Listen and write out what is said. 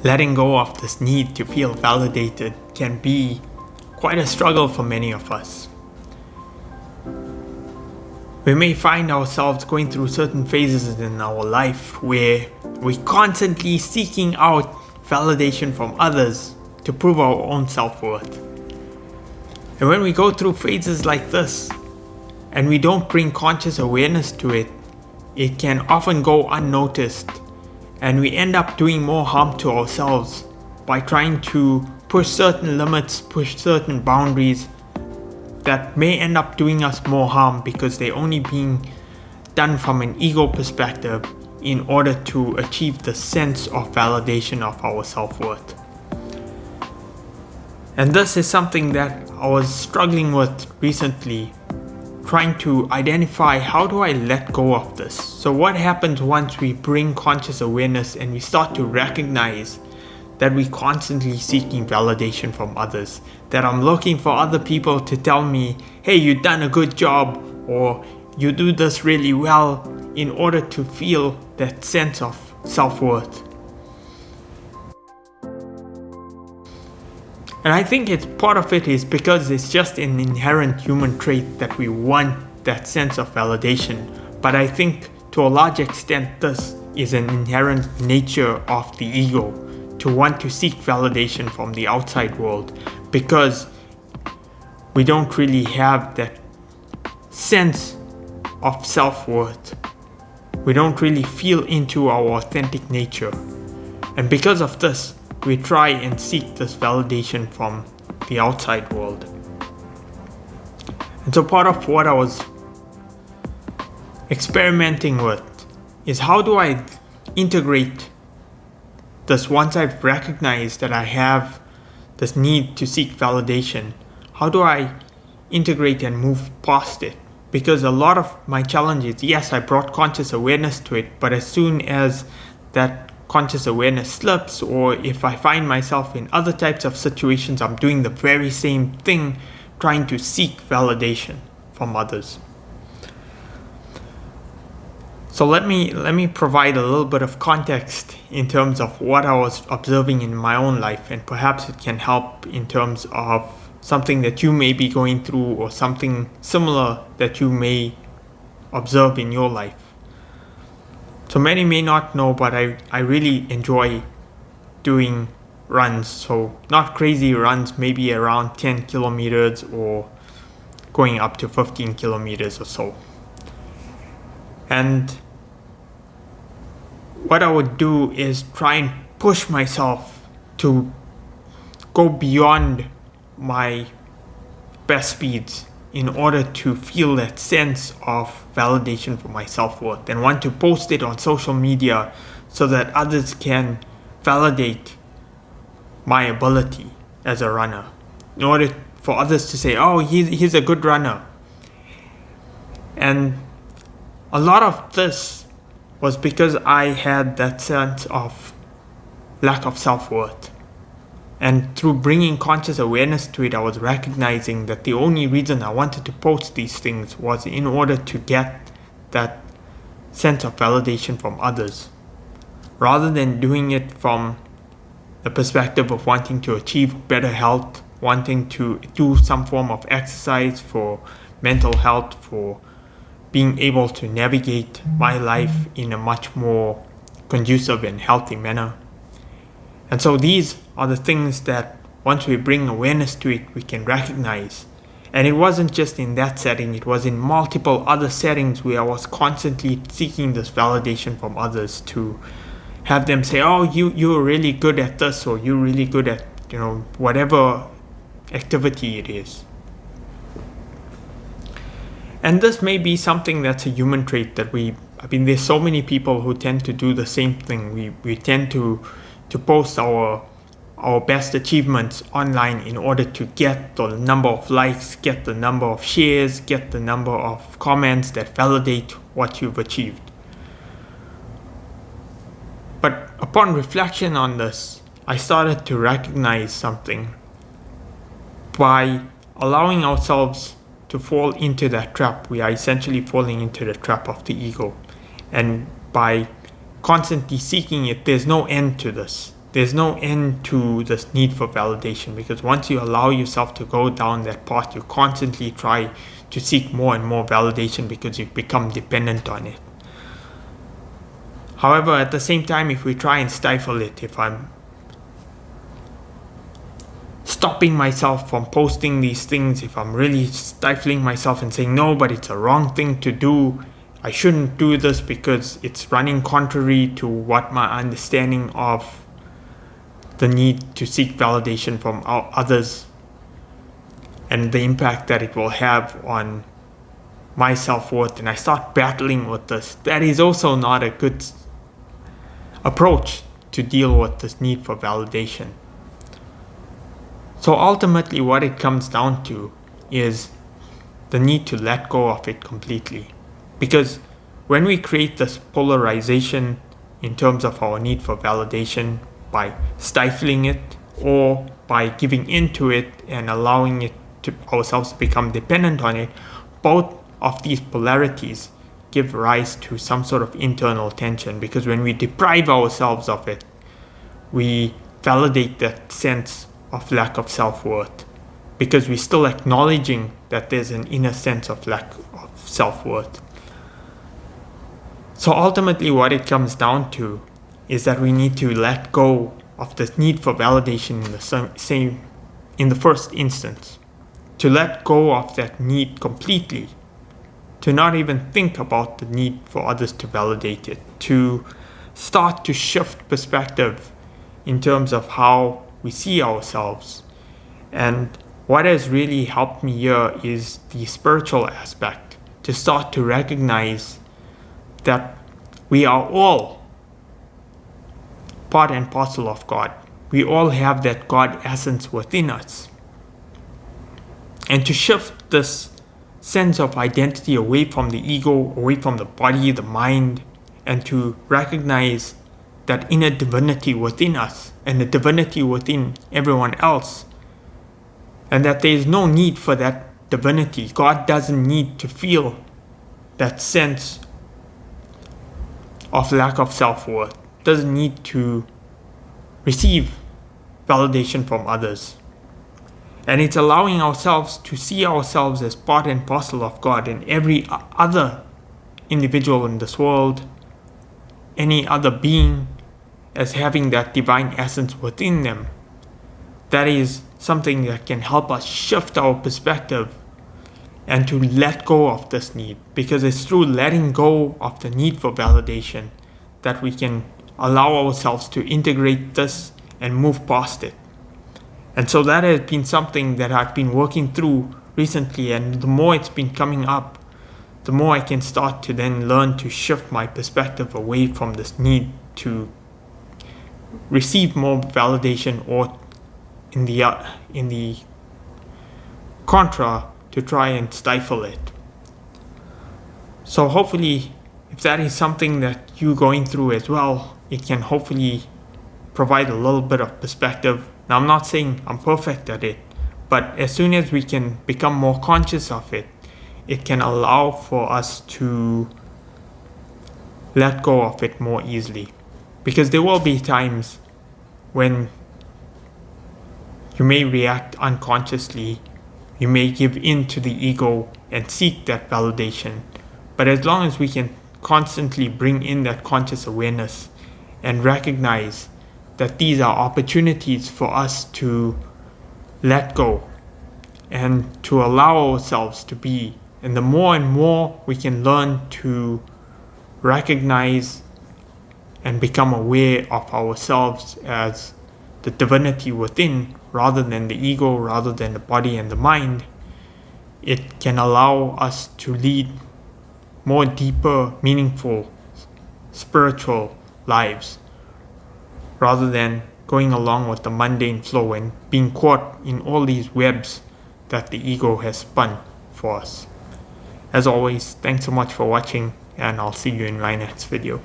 Letting go of this need to feel validated can be quite a struggle for many of us. We may find ourselves going through certain phases in our life where we're constantly seeking out validation from others to prove our own self-worth. And when we go through phases like this and we don't bring conscious awareness to it, it can often go unnoticed, and we end up doing more harm to ourselves by trying to push certain limits, push certain boundaries that may end up doing us more harm because they're only being done from an ego perspective in order to achieve the sense of validation of our self-worth. And this is something that I was struggling with recently, trying to identify how do I let go of this. So what happens once we bring conscious awareness and we start to recognize that we're constantly seeking validation from others, that I'm looking for other people to tell me, hey, you've done a good job, or you do this really well, in order to feel that sense of self-worth. And I think part of it is because it's just an inherent human trait that we want that sense of validation. But I think to a large extent this is an inherent nature of the ego, to want to seek validation from the outside world, because we don't really have that sense of self-worth. We don't really feel into our authentic nature. And because of this, we try and seek this validation from the outside world. And so part of what I was experimenting with is how do I integrate this once I've recognized that I have this need to seek validation. How do I integrate and move past it? Because a lot of my challenges, yes, I brought conscious awareness to it, but as soon as that conscious awareness slips, or if I find myself in other types of situations, I'm doing the very same thing, trying to seek validation from others. So let me provide a little bit of context in terms of what I was observing in my own life, and perhaps it can help in terms of something that you may be going through or something similar that you may observe in your life. So many may not know, but I really enjoy doing runs. So not crazy runs, maybe around 10 kilometers or going up to 15 kilometers or so. And what I would do is try and push myself to go beyond my best speeds in order to feel that sense of validation for my self-worth, and want to post it on social media so that others can validate my ability as a runner, in order for others to say, oh, he's a good runner. And a lot of this was because I had that sense of lack of self-worth. And through bringing conscious awareness to it, I was recognizing that the only reason I wanted to post these things was in order to get that sense of validation from others, rather than doing it from the perspective of wanting to achieve better health, wanting to do some form of exercise for mental health, for being able to navigate my life in a much more conducive and healthy manner. And so these are the things that once we bring awareness to it, we can recognize. And it wasn't just in that setting, it was in multiple other settings where I was constantly seeking this validation from others, to have them say, oh, you're really good at this, or you're really good at, whatever activity it is. And this may be something that's a human trait that there's so many people who tend to do the same thing. We tend to post our best achievements online in order to get the number of likes, get the number of shares, get the number of comments that validate what you've achieved. But upon reflection on this, I started to recognize something. By allowing ourselves to fall into that trap, we are essentially falling into the trap of the ego. And by constantly seeking it, there's no end to this. there's no end to this need for validation, because once you allow yourself to go down that path, you constantly try to seek more and more validation because you've become dependent on it. However, at the same time, if we try and stifle it, if I'm stopping myself from posting these things, if I'm really stifling myself and saying, no, but it's a wrong thing to do, I shouldn't do this because it's running contrary to what my understanding of the need to seek validation from others and the impact that it will have on my self-worth, and I start battling with this, that is also not a good approach to deal with this need for validation. So ultimately what it comes down to is the need to let go of it completely. Because when we create this polarization in terms of our need for validation by stifling it or by giving into it and allowing it to ourselves to become dependent on it, both of these polarities give rise to some sort of internal tension, because when we deprive ourselves of it, we validate that sense of lack of self-worth, because we're still acknowledging that there's an inner sense of lack of self-worth. So ultimately what it comes down to is that we need to let go of this need for validation in the first instance, to let go of that need completely, to not even think about the need for others to validate it, to start to shift perspective in terms of how we see ourselves. And what has really helped me here is the spiritual aspect, to start to recognize that we are all part and parcel of God. We all have that God essence within us. And to shift this sense of identity away from the ego, away from the body, the mind, and to recognize that inner divinity within us and the divinity within everyone else, and that there is no need for that divinity. God doesn't need to feel that sense of lack of self-worth, doesn't need to receive validation from others. And it's allowing ourselves to see ourselves as part and parcel of God, and every other individual in this world, any other being, as having that divine essence within them. That is something that can help us shift our perspective and to let go of this need, because it's through letting go of the need for validation that we can allow ourselves to integrate this and move past it. And so that has been something that I've been working through recently, and the more it's been coming up, the more I can start to then learn to shift my perspective away from this need to receive more validation, or in the contra, to try and stifle it. So hopefully, if that is something that you're going through as well, it can hopefully provide a little bit of perspective. Now, I'm not saying I'm perfect at it, but as soon as we can become more conscious of it, it can allow for us to let go of it more easily. Because there will be times when you may react unconsciously, you may give in to the ego and seek that validation. But as long as we can constantly bring in that conscious awareness and recognize that these are opportunities for us to let go and to allow ourselves to be, and the more and more we can learn to recognize and become aware of ourselves as the divinity within, rather than the ego, rather than the body and the mind, it can allow us to lead more deeper, meaningful, spiritual lives, rather than going along with the mundane flow and being caught in all these webs that the ego has spun for us. As always, thanks so much for watching, and I'll see you in my next video.